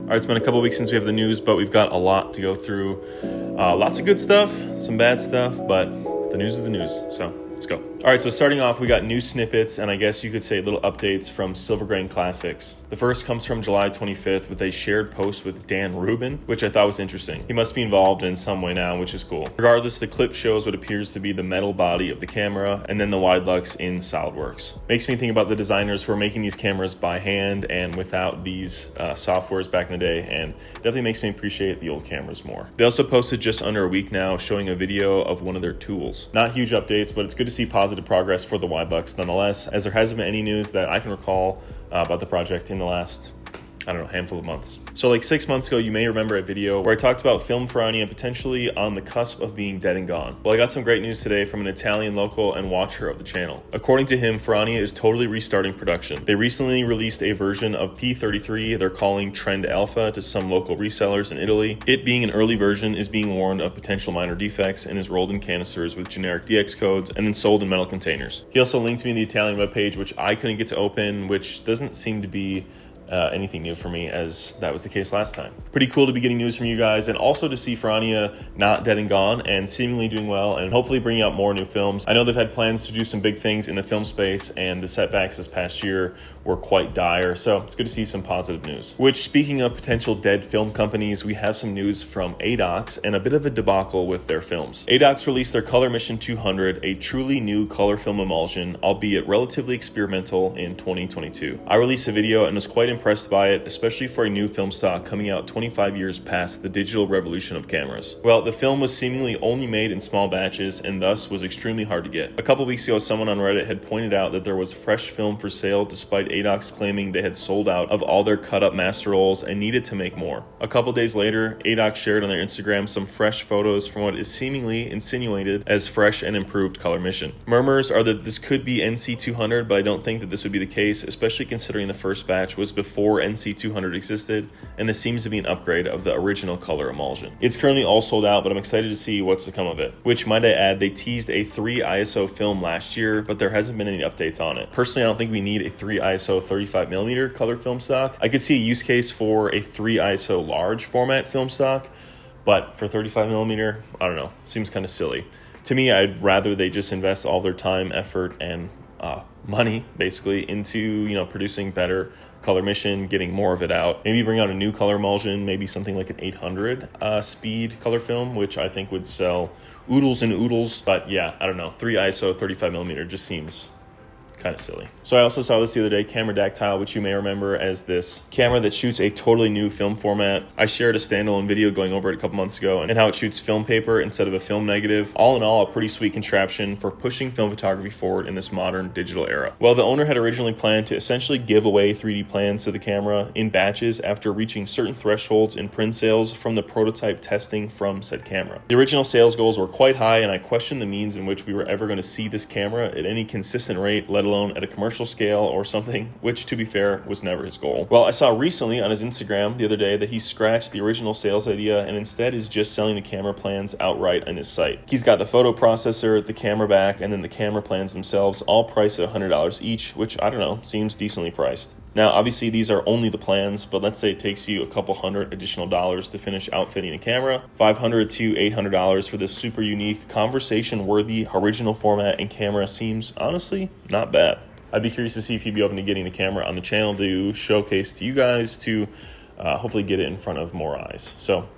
All right, it's been a couple weeks since we have the news, but we've got a lot to go through. Lots of good stuff, some bad stuff, but the news is the news, so let's go. All right, so starting off, we got new snippets, and I guess you could say little updates from Silvergrain Classics. The first comes from July 25th with a shared post with Dan Rubin, which I thought was interesting. He must be involved in some way now, which is cool. Regardless, the clip shows what appears to be the metal body of the camera, and then the Wideluxx in SolidWorks. Makes me think about the designers who are making these cameras by hand and without these softwares back in the day, and definitely makes me appreciate the old cameras more. They also posted just under a week now showing a video of one of their tools. Not huge updates, but it's good to see positive progress for the Wideluxx nonetheless, as there hasn't been any news that I can recall about the project in the last handful of months. So like 6 months ago, you may remember a video where I talked about film Ferrania potentially on the cusp of being dead and gone. Well, I got some great news today from an Italian local and watcher of the channel. According to him, Ferrania is totally restarting production. They recently released a version of P33 they're calling Trend Alpha to some local resellers in Italy. It being an early version is being warned of potential minor defects and is rolled in canisters with generic DX codes and then sold in metal containers. He also linked me the Italian webpage, which I couldn't get to open, which doesn't seem to be anything new for me, as that was the case last time. Pretty cool to be getting news from you guys, and also to see Ferrania not dead and gone and seemingly doing well and hopefully bringing out more new films. I know they've had plans to do some big things in the film space, and the setbacks this past year were quite dire, so it's good to see some positive news. Which, speaking of potential dead film companies, we have some news from ADOX and a bit of a debacle with their films. ADOX released their Color Mission 200, a truly new color film emulsion, albeit relatively experimental, in 2022. I released a video and was quite impressed by it, especially for a new film stock coming out 25 years past the digital revolution of cameras. Well, the film was seemingly only made in small batches and thus was extremely hard to get. A couple weeks ago, someone on Reddit had pointed out that there was fresh film for sale despite ADOX claiming they had sold out of all their cut up master rolls and needed to make more. A couple days later, ADOX shared on their Instagram some fresh photos from what is seemingly insinuated as fresh and improved Color Mission. Murmurs are that this could be NC200, but I don't think that this would be the case, especially considering the first batch was before NC200 existed, and this seems to be an upgrade of the original color emulsion. It's currently all sold out, but I'm excited to see what's to come of it. Which, might I add, they teased a 3 ISO film last year, but there hasn't been any updates on it. Personally, I don't think we need a 3 ISO 35mm color film stock. I could see a use case for a 3 ISO large format film stock, but for 35mm, I don't know, seems kind of silly. To me, I'd rather they just invest all their time, effort, and money basically into producing better Color Mission, getting more of it out. Maybe bring out a new color emulsion, maybe something like an 800 speed color film, which I think would sell oodles and oodles. But yeah, I don't know, 3 ISO 35mm just seems kind of silly. So I also saw this the other day, Cameradactyl, which you may remember as this camera that shoots a totally new film format. I shared a standalone video going over it a couple months ago and how it shoots film paper instead of a film negative. All in all, a pretty sweet contraption for pushing film photography forward in this modern digital era. Well, the owner had originally planned to essentially give away 3D plans to the camera in batches after reaching certain thresholds in print sales from the prototype testing from said camera. The original sales goals were quite high, and I questioned the means in which we were ever going to see this camera at any consistent rate, let alone at a commercial scale or something, which, to be fair, was never his goal. Well, I saw recently on his Instagram the other day that he scratched the original sales idea and instead is just selling the camera plans outright on his site. He's got the photo processor, the camera back, and then the camera plans themselves, all priced at $100 each, which, I don't know, seems decently priced. Now, obviously, these are only the plans, but let's say it takes you a couple hundred additional dollars to finish outfitting the camera. $500 to $800 for this super unique, conversation-worthy, original format and camera seems, honestly, not bad. I'd be curious to see if he'd be open to getting the camera on the channel to showcase to you guys to hopefully get it in front of more eyes. So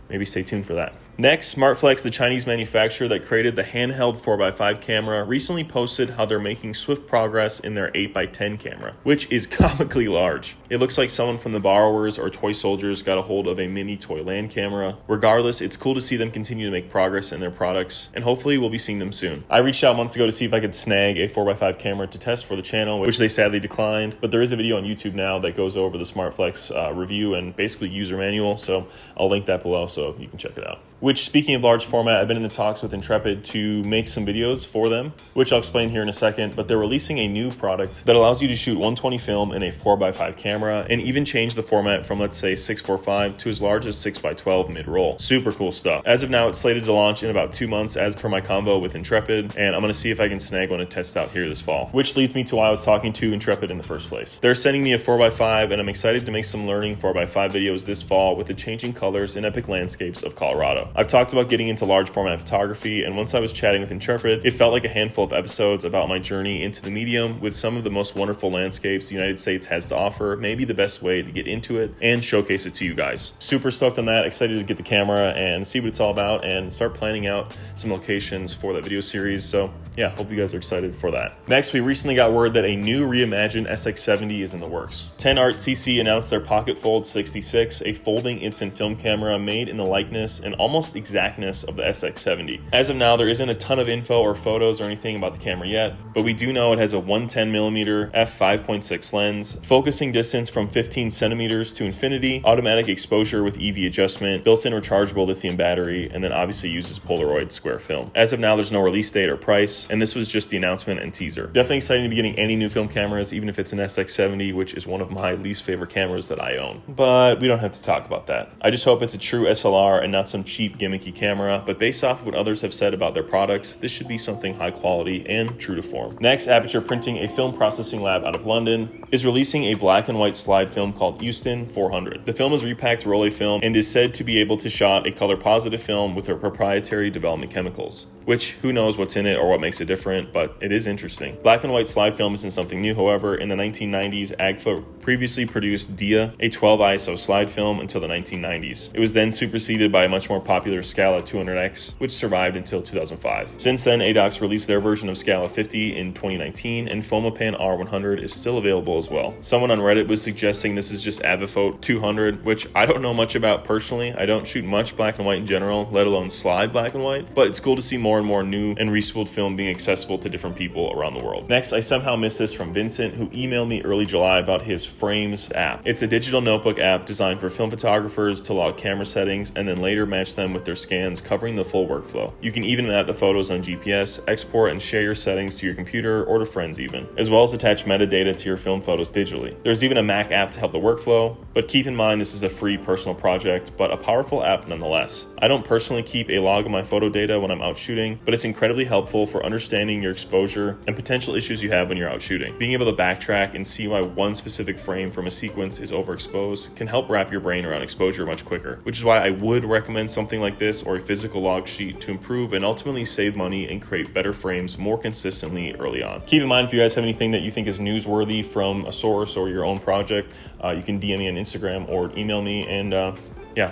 maybe stay tuned for that. Next, Smartflex, the Chinese manufacturer that created the handheld 4x5 camera, recently posted how they're making swift progress in their 8x10 camera, which is comically large. It looks like someone from the Borrowers or Toy Soldiers got a hold of a mini Toyland camera. Regardless, it's cool to see them continue to make progress in their products, and hopefully we'll be seeing them soon. I reached out months ago to see if I could snag a 4x5 camera to test for the channel, which they sadly declined, but there is a video on YouTube now that goes over the Smartflex review and basically user manual, so I'll link that below. So so you can check it out. Which, speaking of large format, I've been in the talks with Intrepid to make some videos for them, which I'll explain here in a second, but they're releasing a new product that allows you to shoot 120 film in a 4x5 camera and even change the format from, let's say, 6:4:5 to as large as 6:12 mid-roll. Super cool stuff. As of now, it's slated to launch in about 2 months as per my convo with Intrepid, and I'm going to see if I can snag one to test out here this fall, which leads me to why I was talking to Intrepid in the first place. They're sending me a 4x5, and I'm excited to make some learning 4x5 videos this fall with the changing colors and epic landscapes of Colorado. I've talked about getting into large format photography, and once I was chatting with Intrepid, it felt like a handful of episodes about my journey into the medium with some of the most wonderful landscapes the United States has to offer, maybe the best way to get into it and showcase it to you guys. Super stoked on that, excited to get the camera and see what it's all about and start planning out some locations for that video series. So yeah, hope you guys are excited for that. Next, we recently got word that a new reimagined SX70 is in the works. 10art CC announced their Pocket Fold 66, a folding instant film camera made in the likeness and almost exactness of the SX70. As of now, there isn't a ton of info or photos or anything about the camera yet, but we do know it has a 110mm f5.6 lens, focusing distance from 15 centimeters to infinity, automatic exposure with EV adjustment, built-in rechargeable lithium battery, and then obviously uses Polaroid square film. As of now, there's no release date or price, and this was just the announcement and teaser. Definitely excited to be getting any new film cameras, even if it's an SX70, which is one of my least favorite cameras that I own. But we don't have to talk about that. I just hope it's a true SLR and not some cheap gimmicky camera, but based off of what others have said about their products, this should be something high quality and true to form. Next, Aperture Printing, a film processing lab out of London, is releasing a black and white slide film called Houston 400. The film is repacked Rolleifilm film and is said to be able to shot a color positive film with their proprietary development chemicals, which who knows what's in it or what makes it different, but it is interesting. Black and white slide film isn't something new, however. In the 1990s, Agfa previously produced Dia, a 12 ISO slide film, until the 1990s. It was then superseded by a much more popular Scala 200X, which survived until 2005. Since then, ADOX released their version of Scala 50 in 2019, and Fomapan R100 is still available as well. Someone on Reddit was suggesting this is just Avifot 200, which I don't know much about personally. I don't shoot much black and white in general, let alone slide black and white, but it's cool to see more and more new and respooled film being accessible to different people around the world. Next, I somehow missed this from Vincent, who emailed me early July about his Frames app. It's a digital notebook app designed for film photographers to log camera settings and then later match them with their scans, covering the full workflow. You can even add the photos on GPS, export and share your settings to your computer or to friends even, as well as attach metadata to your film photos digitally. There's even a Mac app to help the workflow, but keep in mind this is a free personal project, but a powerful app nonetheless. I don't personally keep a log of my photo data when I'm out shooting, but it's incredibly helpful for understanding your exposure and potential issues you have when you're out shooting. Being able to backtrack and see why one specific frame from a sequence is overexposed can help wrap your brain around exposure much quicker, which is why I would recommend something like this or a physical log sheet to improve and ultimately save money and create better frames more consistently early on. Keep in mind, if you guys have anything that you think is newsworthy from a source or your own project, you can DM me on Instagram or email me and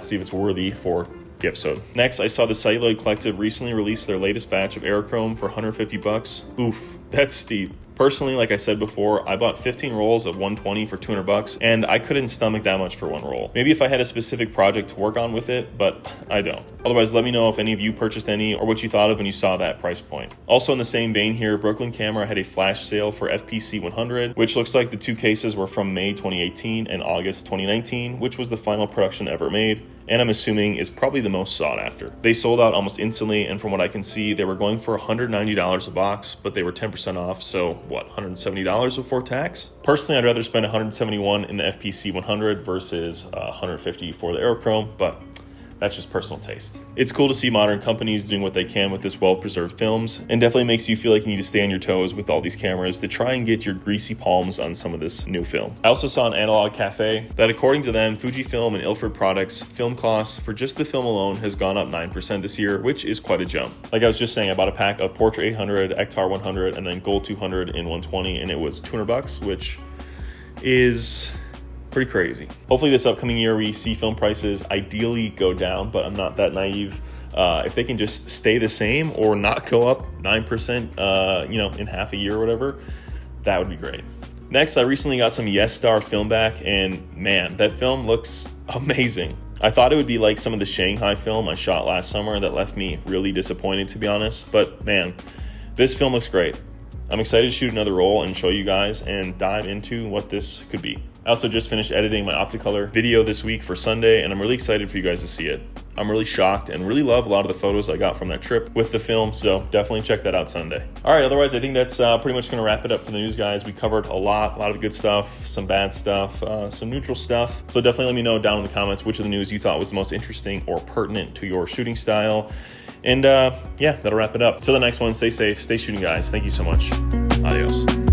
see if it's worthy for the episode. Next, I saw the Celluloid Collective recently release their latest batch of aerochrome for $150. Oof, that's steep. Personally, like I said before, I bought 15 rolls of 120 for $200, and I couldn't stomach that much for one roll. Maybe if I had a specific project to work on with it, but I don't. Otherwise, let me know if any of you purchased any or what you thought of when you saw that price point. Also in the same vein here, Brooklyn Camera had a flash sale for FPC 100, which looks like the two cases were from May 2018 and August 2019, which was the final production ever made, and I'm assuming is probably the most sought after. They sold out almost instantly, and from what I can see, they were going for $190 a box, but they were 10% off, so what, $170 before tax? Personally, I'd rather spend $171 in the FPC 100 versus $150 for the aerochrome, but that's just personal taste. It's cool to see modern companies doing what they can with this well-preserved films, and definitely makes you feel like you need to stay on your toes with all these cameras to try and get your greasy palms on some of this new film. I also saw on Analog Cafe that according to them, Fujifilm and Ilford Products film costs for just the film alone has gone up 9% this year, which is quite a jump. Like I was just saying, I bought a pack of Portra 800, Ektar 100, and then Gold 200 in 120, and it was $200, which is pretty crazy. Hopefully this upcoming year we see film prices ideally go down, but I'm not that naive. If they can just stay the same or not go up 9%, in half a year or whatever, that would be great. Next, I recently got some Yes Star film back, and man, that film looks amazing. I thought it would be like some of the Shanghai film I shot last summer that left me really disappointed, to be honest, but man, this film looks great. I'm excited to shoot another roll and show you guys and dive into what this could be. I also just finished editing my opticolour video this week for Sunday, and I'm really excited for you guys to see it. I'm really shocked and really love a lot of the photos I got from that trip with the film. So definitely check that out Sunday. All right, otherwise I think that's pretty much going to wrap it up for the news, guys. We covered a lot of good stuff, some bad stuff, some neutral stuff. So definitely let me know down in the comments which of the news you thought was the most interesting or pertinent to your shooting style. And yeah, that'll wrap it up. Till the next one, stay safe, stay shooting, guys. Thank you so much. Adios.